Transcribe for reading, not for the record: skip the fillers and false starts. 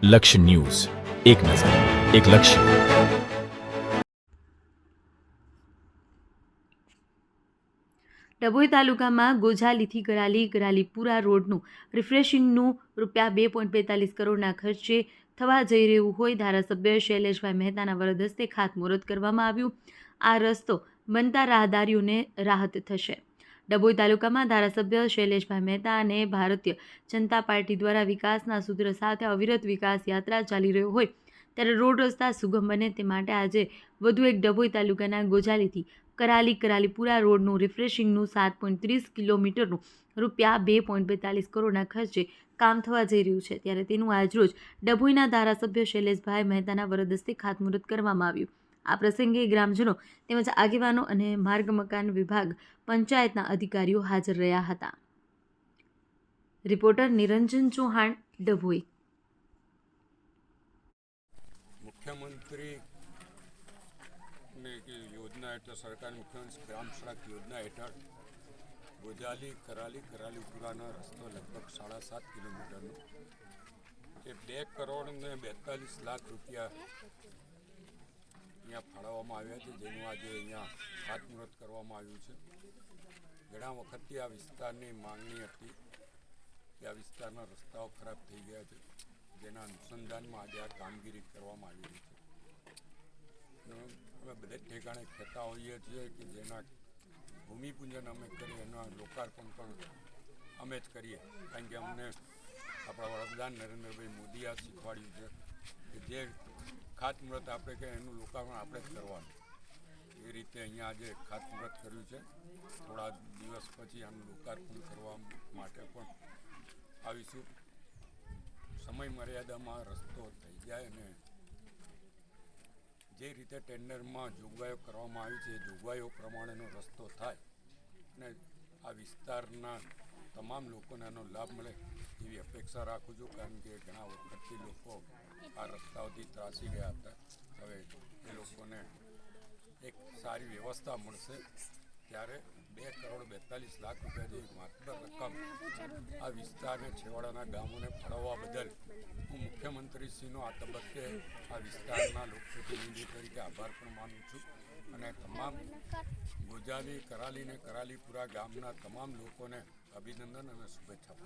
લક્ષ્ય ન્યૂઝ, એક નજર, એક લક્ષ્ય. ડભોઈ તાલુકામાં ગોઝાલીથી ગરાલીપુરા રોડનું રિફ્રેશિંગનું ₹2.42 કરોડના ખર્ચે થવા જઈ રહ્યું હોય ધારાસભ્ય શૈલેષભાઈ મહેતાના વરદ હસ્તે ખાતમુહૂર્ત કરવામાં આવ્યું. આ રસ્તો બનતા રાહદારીઓને રાહત થશે. ડભોઈ તાલુકામાં ધારાસભ્ય શૈલેષભાઈ મહેતા અને ભારતીય જનતા પાર્ટી દ્વારા વિકાસના સૂત્ર સાથે અવિરત વિકાસ યાત્રા ચાલી રહ્યો હોય ત્યારે રોડ રસ્તા સુગમ બને તે માટે આજે વધુ એક ડભોઈ તાલુકાના ગોઝાલીથી કરાલીપુરા રોડનું રિફ્રેશિંગનું 7.30 કિલોમીટરનું ₹2.42 કરોડના ખર્ચે કામ થવા જઈ રહ્યું છે ત્યારે તેનું આજરોજ ડભોઈના ધારાસભ્ય શૈલેષભાઈ મહેતાના વરદ હસ્તે ખાતમુહૂર્ત કરવામાં આવ્યું. આ પ્રસંગે ગ્રામજનો તેમજ આગેવાનો અને માર્ગ મકાન વિભાગ પંચાયતના અધિકારીઓ હાજર રહ્યા હતા. રિપોર્ટર નિરંજન ચૌહાણ, ડભોઈ. મુખ્યમંત્રી યોજના હેઠળ સરકારની મુખ્યમંત્રી ગ્રામ સડક યોજના હેઠળ કરાલીપુરાનો રસ્તો લગભગ 7.5 કિલોમીટરનો એ ₹2.42 કરોડ અહીંયા ફાળવવામાં આવ્યા છે, જેનું આજે અહીંયા ખાતમુહૂર્ત કરવામાં આવ્યું છે. ઘણા વખતથી આ વિસ્તારની માંગણી હતી કે આ વિસ્તારના રસ્તાઓ ખરાબ થઈ ગયા છે, જેના અનુસંધાનમાં આજે આ કામગીરી કરવામાં આવી રહી છે. અમે બધે ઠેકાણે કહેતા હોઈએ છીએ કે જેના ભૂમિપૂજન અમે કરીએ એના લોકાર્પણ પણ અમે જ કરીએ, કારણ કે અમને આપણા વડાપ્રધાન નરેન્દ્રભાઈ મોદીએ આ શીખવાડ્યું છે કે જે ખાતમુહૂર્ત આપણે કહે એનું લોકાર્પણ આપણે જ કરવાનું. એ રીતે અહીંયા આજે ખાતમુહૂર્ત કર્યું છે. થોડા દિવસ પછી આનું લોકાર્પણ કરવા માટે પણ આવીશું. સમય મર્યાદામાં રસ્તો થઈ જાય અને જે રીતે ટેન્ડરમાં જોગવાઈઓ કરવામાં આવી છે એ જોગવાઈઓ પ્રમાણેનો રસ્તો થાય અને આ વિસ્તારના તમામ લોકોને આનો લાભ મળે એવી અપેક્ષા રાખું છું, કારણ કે ઘણા વખતથી લોકો આ રસ્તાઓથી ત્રાસી ગયા હતા. હવે એ લોકોને એક સારી વ્યવસ્થા મળશે ત્યારે ₹2.42 કરોડ જેવી માત્ર રકમ આ વિસ્તારને છેવાડાના ગામોને ફાળવવા બદલ હું મુખ્યમંત્રીશ્રીનો આ તબક્કે આ વિસ્તારના લોકપ્રતિનિધિ તરીકે આભાર પણ માનું છું અને તમામ ગોઝાલી, કરાલીપુરા ગામના તમામ લોકોને અભિનંદન અને શુભેચ્છા.